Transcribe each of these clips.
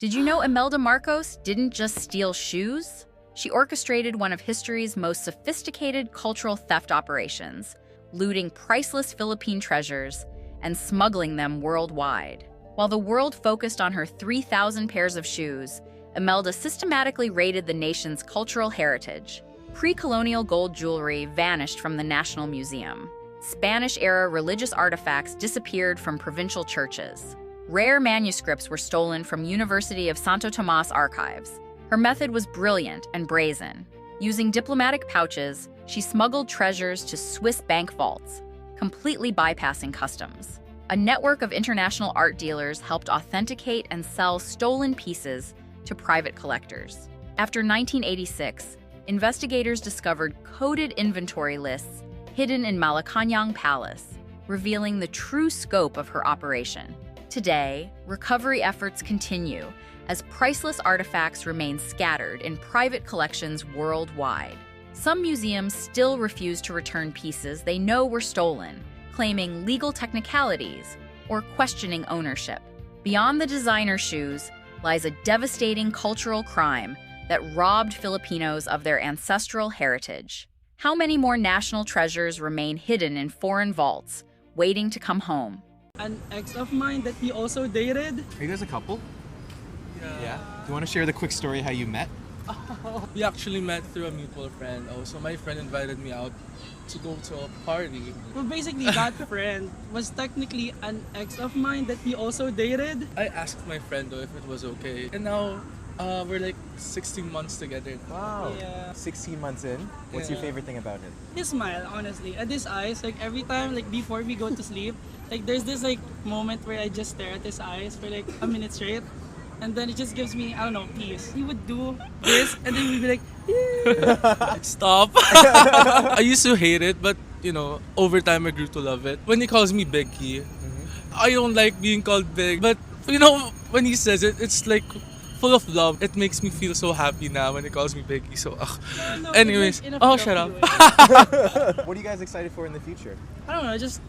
Did you know Imelda Marcos didn't just steal shoes? She orchestrated one of history's most sophisticated cultural theft operations, looting priceless Philippine treasures and smuggling them worldwide. While the world focused on her 3,000 pairs of shoes, Imelda systematically raided the nation's cultural heritage. Pre-colonial gold jewelry vanished from the National Museum. Spanish-era religious artifacts disappeared from provincial churches. Rare manuscripts were stolen from University of Santo Tomas archives. Her method was brilliant and brazen. Using diplomatic pouches, she smuggled treasures to Swiss bank vaults, completely bypassing customs. A network of international art dealers helped authenticate and sell stolen pieces to private collectors. After 1986, investigators discovered coded inventory lists hidden in Malacañang Palace, revealing the true scope of her operation. Today, recovery efforts continue as priceless artifacts remain scattered in private collections worldwide. Some museums still refuse to return pieces they know were stolen, claiming legal technicalities or questioning ownership. Beyond the designer shoes lies a devastating cultural crime that robbed Filipinos of their ancestral heritage. How many more national treasures remain hidden in foreign vaults, waiting to come home? An ex of mine that he also dated. Are you guys a couple? Yeah. Do you want to share the quick story how you met? We actually met through a mutual friend. Oh, so my friend invited me out to go to a party. Well, basically, that friend was technically an ex of mine that he also dated. I asked my friend though if it was okay. And now we're like 16 months together. Wow. Yeah. 16 months in. What's your Yeah. favorite thing about it? His smile, honestly, and his eyes, like every time, like before we go to sleep, like there's this like moment where I just stare at his eyes for like a minute straight. And then it just gives me, I don't know, peace. He would do this, and then we'd be like, Stop! I used to hate it, but you know, over time I grew to love it. When he calls me Biggie, I don't like being called Big, but you know, when he says it, it's like full of love. It makes me feel so happy now when he calls me Biggie. So, no, anyways, in a oh, fluffy shut up. way. What are you guys excited for in the future? I don't know, just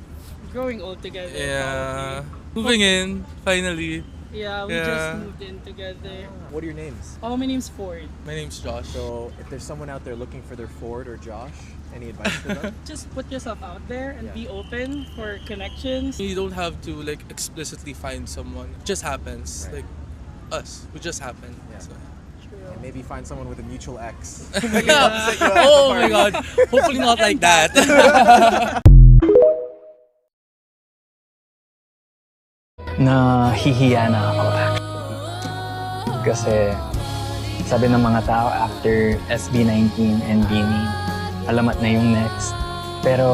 growing old together. Yeah, probably. moving in finally. Yeah, we Yeah. just moved in together. What are your names? Oh, my name's Ford. My name's Josh. So, if there's someone out there looking for their Ford or Josh, any advice for them? Just put yourself out there and Yeah. be open for connections. You don't have to like explicitly find someone. It just happens. Right. Like us. We just happen. Yeah. So. And maybe find someone with a mutual ex. Oh my god. Hopefully not like that. Nahihiya na ako actually. Kasi sabi ng mga tao after SB19 and Bini, alamat na yung next. Pero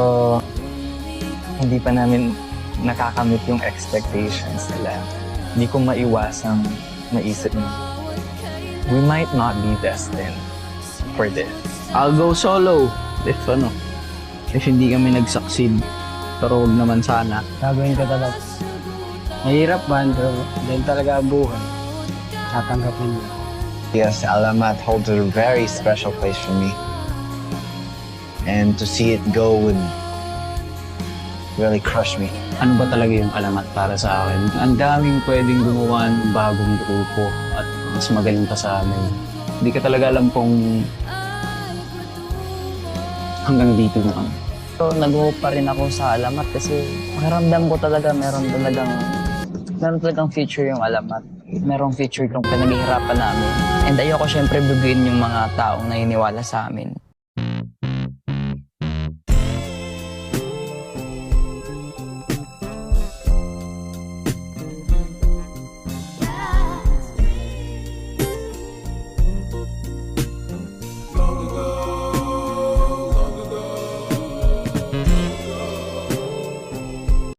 hindi pa namin nakakamit yung expectations nila. Hindi ko maiwasang maisip na we might not be destined for this. I'll go solo if hindi kami nag-succeed. Pero huwag naman sana. Gagawin ko talaga. Mahirap man, pero dahil talaga ang buhay, tatanggapin mo. Yes, Alamat holds a very special place for me. And to see it go would really crush me. Ano ba talaga yung alamat para sa akin? Ang daming pwedeng gumawa ng bagong grupo at mas magaling pa sa amin. Hindi ka talaga alam kung hanggang dito na. So, nag-go pa rin ako sa alamat kasi pakiramdam ko talaga meron talagang future yung alamat. Merong future yung pinaghihirapan namin. And ayoko syempre biguin yung mga taong naniniwala sa amin.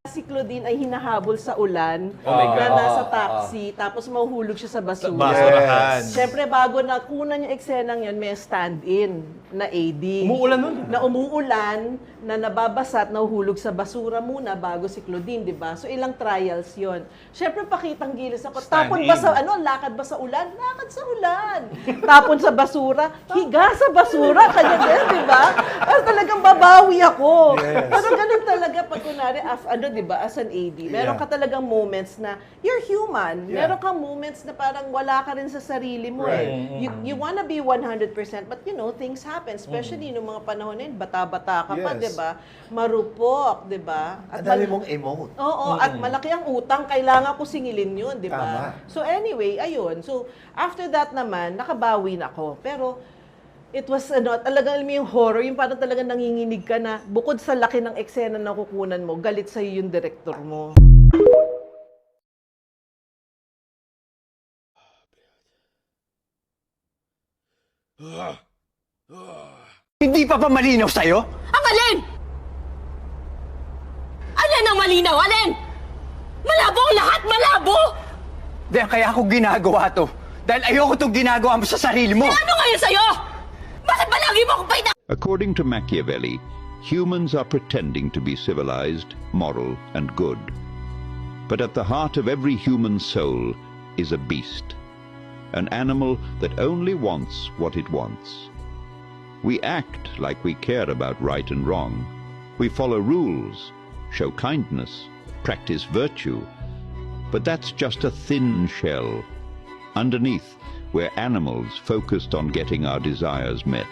Si Claudine ay hinahabol sa ulan Oh my God. na nasa taxi, tapos mahuhulog siya sa basura. Basurahan. Siyempre, bago na kunan yung eksenang yun, may stand-in na AD. Umuulan nun? Na umuulan, na nababasa at nahuhulog sa basura muna bago si Claudine, di ba? So, ilang trials yon. Siyempre, pakitang gilis ako. Tapon ba sa, lakad ba sa ulan? Lakad sa ulan. Tapon sa basura, higa sa basura. Kanya din, di ba? Talagang babawi ako. Yes. Pero ganun talaga pag kunwari, di ba, as an AD, reality. Meron ka talagang moments na you're human. Meron kang moments na parang wala ka rin sa sarili mo You wanna be 100%, but things happen. Especially nung mga panahon na yun, bata-bata ka pa, di ba? Marupok, di ba? Ang dami mong emote. Oo, at malaki ang utang, kailangan ko singilin yun, di ba? So anyway, ayun. So after that naman, nakabawi na ako. Pero it was talagang alam mo yung horror, yung parang talagang nanginginig ka na bukod sa laki ng eksena na kukunan mo, galit sa'yo yung director mo. Hindi pa malinaw sa'yo? Ang alin? Alin ang malinaw? Alin? Malabo ang lahat! Malabo! Dahil kaya ako ginagawa to. Dahil ayoko itong ginagawa mo sa sarili mo. Ano ngayon sa'yo? Bakit ba lagi mo akong paita? According to Machiavelli, humans are pretending to be civilized, moral, and good. But at the heart of every human soul is a beast, an animal that only wants what it wants. We act like we care about right and wrong. We follow rules, show kindness, practice virtue. But that's just a thin shell. Underneath, we're animals focused on getting our desires met.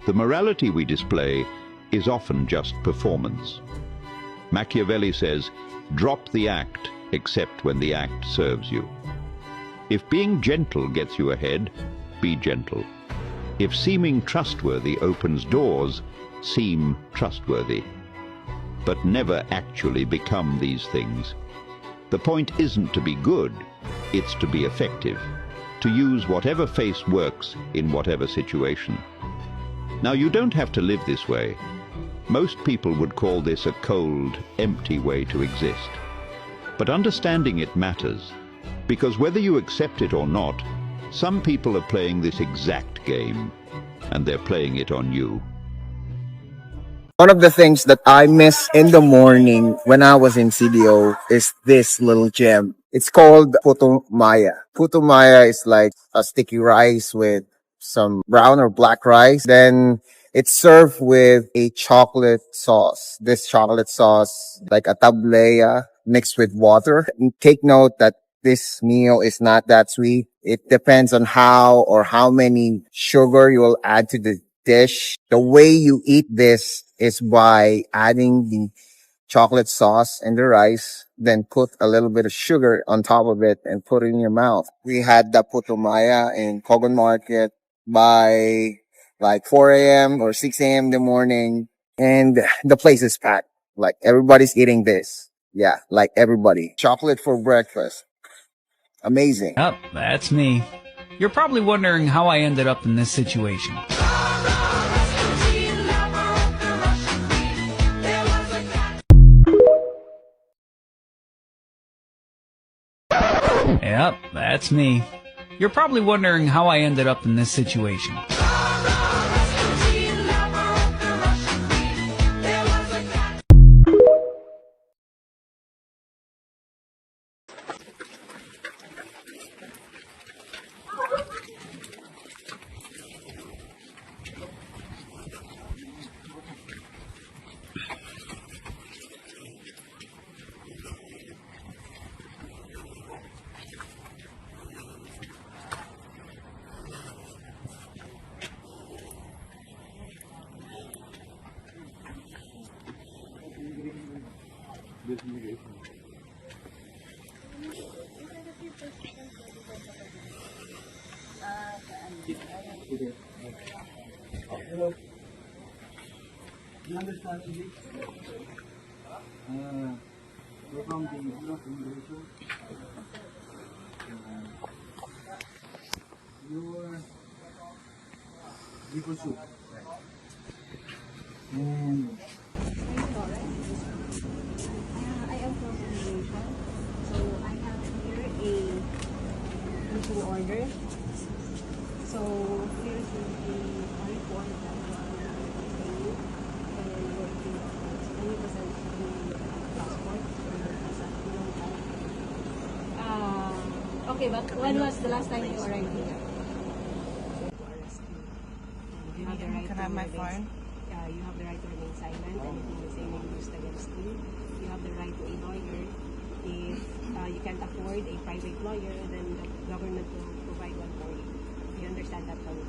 The morality we display is often just performance. Machiavelli says, drop the act except when the act serves you. If being gentle gets you ahead, be gentle. If seeming trustworthy opens doors, seem trustworthy. But never actually become these things. The point isn't to be good, it's to be effective. To use whatever face works in whatever situation. Now, you don't have to live this way. Most people would call this a cold, empty way to exist. But understanding it matters, because whether you accept it or not, some people are playing this exact game, and they're playing it on you. One of the things that I miss in the morning when I was in CDO is this little gem. It's called Puto Maya. Puto Maya is like a sticky rice with some brown or black rice. Then it's served with a chocolate sauce. This chocolate sauce, like a tablea mixed with water. And take note that this meal is not that sweet. It depends on how or how many sugar you will add to the dish. The way you eat this is by adding the chocolate sauce and the rice, then put a little bit of sugar on top of it and put it in your mouth. We had the Puto Maya in Kogon Market by like 4 a.m. or 6 a.m. in the morning, and the place is packed. Like everybody's eating this. Yeah, like everybody. Chocolate for breakfast. Amazing. Oh, that's me. You're probably wondering how I ended up in this situation. Yep, that's me. You're probably wondering how I ended up in this situation. You understand English? We're from the immigration. Your people soup. And I am from immigration, so I have here a people order. So here is the report that okay, but when was the last time you arrived here? You have the right to remain silent. Anything you say may be used against you. You you have the right to a lawyer. If you can't afford a private lawyer, then the government will provide one for you. You understand that, Tony?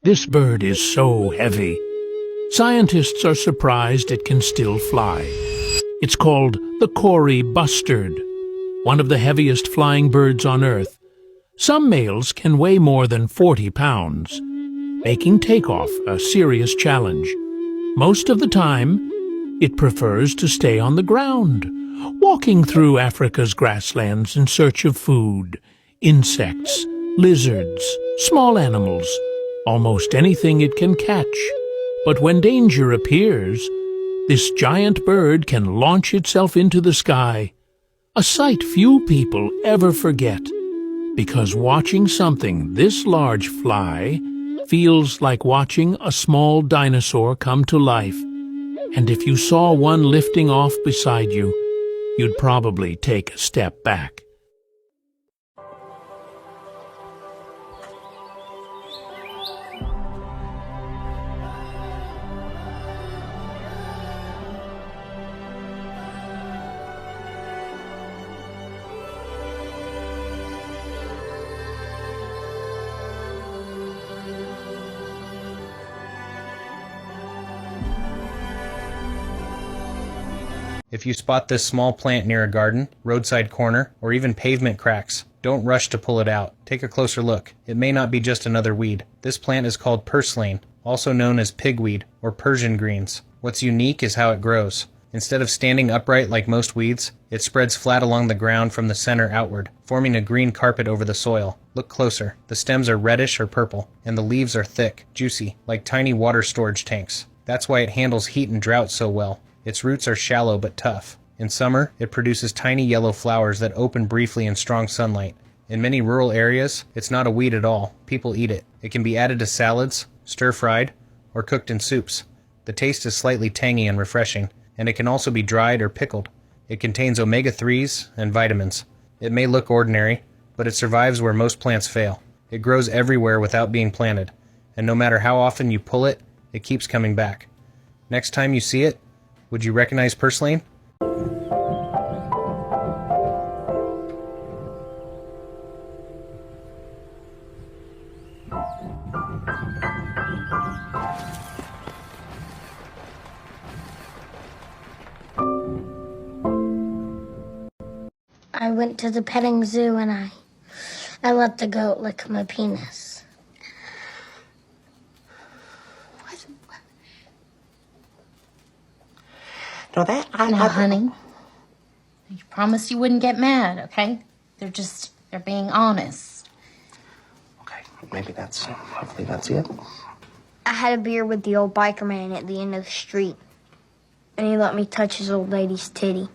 This bird is so heavy. Scientists are surprised it can still fly. It's called the Kori bustard, one of the heaviest flying birds on Earth. Some males can weigh more than 40 pounds, making takeoff a serious challenge. Most of the time, it prefers to stay on the ground, walking through Africa's grasslands in search of food, insects, lizards, small animals, almost anything it can catch. But when danger appears, this giant bird can launch itself into the sky, a sight few people ever forget, because watching something this large fly feels like watching a small dinosaur come to life. And if you saw one lifting off beside you, you'd probably take a step back. If you spot this small plant near a garden, roadside corner, or even pavement cracks, don't rush to pull it out. Take a closer look. It may not be just another weed. This plant is called purslane, also known as pigweed or Persian greens. What's unique is how it grows. Instead of standing upright like most weeds, it spreads flat along the ground from the center outward, forming a green carpet over the soil. Look closer. The stems are reddish or purple, and the leaves are thick, juicy, like tiny water storage tanks. That's why it handles heat and drought so well. Its roots are shallow but tough. In summer, it produces tiny yellow flowers that open briefly in strong sunlight. In many rural areas, it's not a weed at all. People eat it. It can be added to salads, stir-fried, or cooked in soups. The taste is slightly tangy and refreshing, and it can also be dried or pickled. It contains omega-3s and vitamins. It may look ordinary, but it survives where most plants fail. It grows everywhere without being planted, and no matter how often you pull it, it keeps coming back. Next time you see it, would you recognize purslane? I went to the petting zoo and I let the goat lick my penis. No, that Now, honey, You promised you wouldn't get mad, okay? They're being honest. Hopefully that's it. I had a beer with the old biker man at the end of the street, and he let me touch his old lady's titty.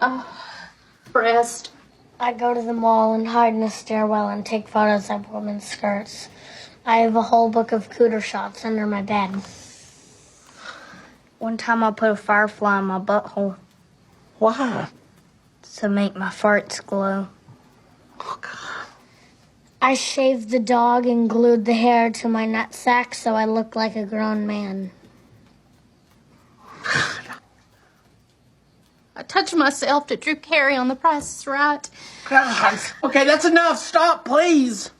Oh, breast. I go to the mall and hide in the stairwell and take photos of women's skirts. I have a whole book of cooter shots under my bed. One time I put a firefly in my butthole. Why? To make my farts glow. I shaved the dog and glued the hair to my nutsack so I looked like a grown man. I touched myself to Drew Carey on The Price is Right. God. Okay, that's enough. Stop, please.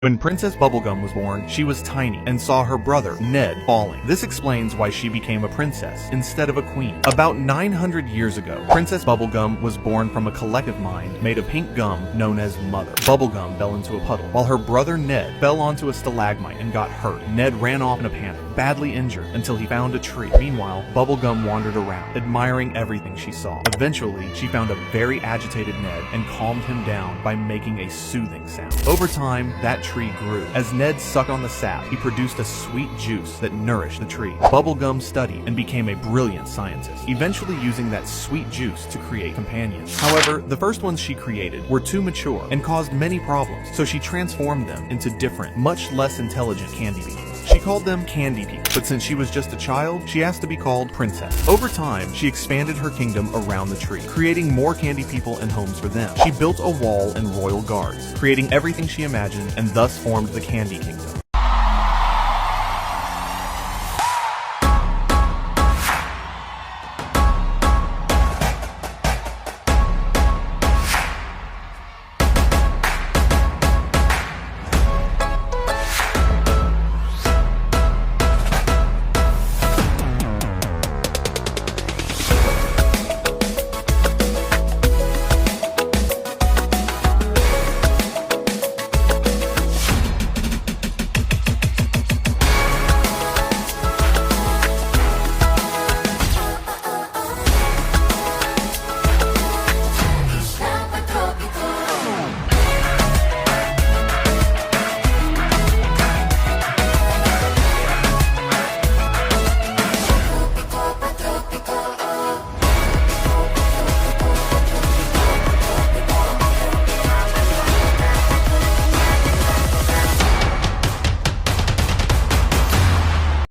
When Princess Bubblegum was born, she was tiny and saw her brother, Ned, falling. This explains why she became a princess instead of a queen. About 900 years ago, Princess Bubblegum was born from a collective mind made of pink gum known as Mother. Bubblegum fell into a puddle, while her brother Ned fell onto a stalagmite and got hurt. Ned ran off in a panic, badly injured, until he found a tree. Meanwhile, Bubblegum wandered around, admiring everything she saw. Eventually, she found a very agitated Ned and calmed him down by making a soothing sound. Over time, that tree grew. As Ned sucked on the sap, he produced a sweet juice that nourished the tree. Bubblegum studied and became a brilliant scientist, eventually using that sweet juice to create companions. However, the first ones she created were too mature and caused many problems, so she transformed them into different, much less intelligent candy beans. She called them Candy People, but since she was just a child, she asked to be called Princess. Over time, she expanded her kingdom around the tree, creating more Candy People and homes for them. She built a wall and royal guards, creating everything she imagined, and thus formed the Candy Kingdom.